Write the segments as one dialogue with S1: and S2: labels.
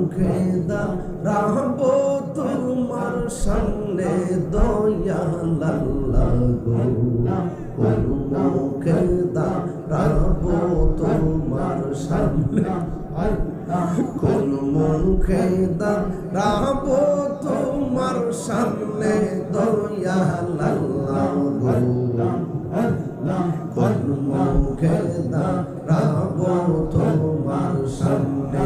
S1: মুখে দাঁড়াবো তোমার সামনে দয়াল আল্লাহ গো, কোন মুখে দাঁড়াবো তোমার সামনে, কোন মুখে দাঁড়াবো তোমার সামনে দয়াল আল্লাহ গো, কোন মুখে দাঁড়াবো তোমার সামনে।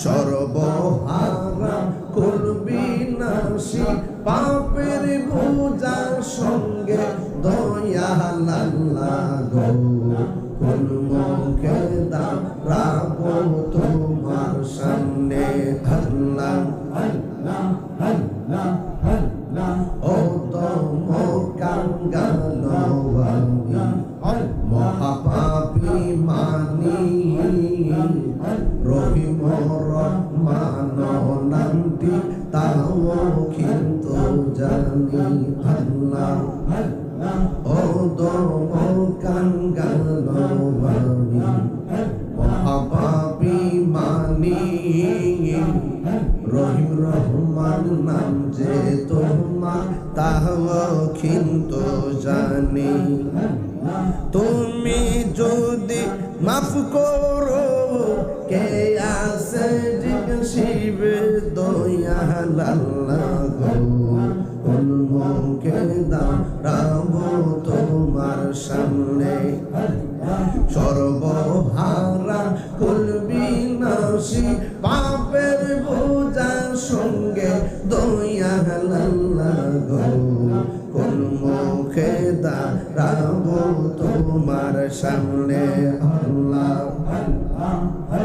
S1: সর্বহারা করবি নাশি পাপের বোঝা সঙ্গে দয়াল আল্লাহ গো, কোন মুখে দাঁড়াবো তোমার সামনে। আল্লাহ আল্লাহ আল্লাহ আল্লাহ ও দম কাঙ্গাল মহাপাপী মানি, রহিম রহমান নামটি তাও কিন্তু জানি। আল্লাহ ও দম কাঙ্গাল মহাপাপী মানি, রহিম রহমান নাম যে তোমার তাও কিন্তু জানি। তুমি যদি মাফ করো কে আছে শিবে দয়াল আল্লাহ গো, কোন মুখে দাঁড়াবো তোমার সামনে। সর্বহারা করবি নাশি পাপের বোঝা সঙ্গে দয়াল আল্লাহ গো, কোন মুখে দাঁড়াবো তোমার সামনে। আল্লাহ আল্লাহ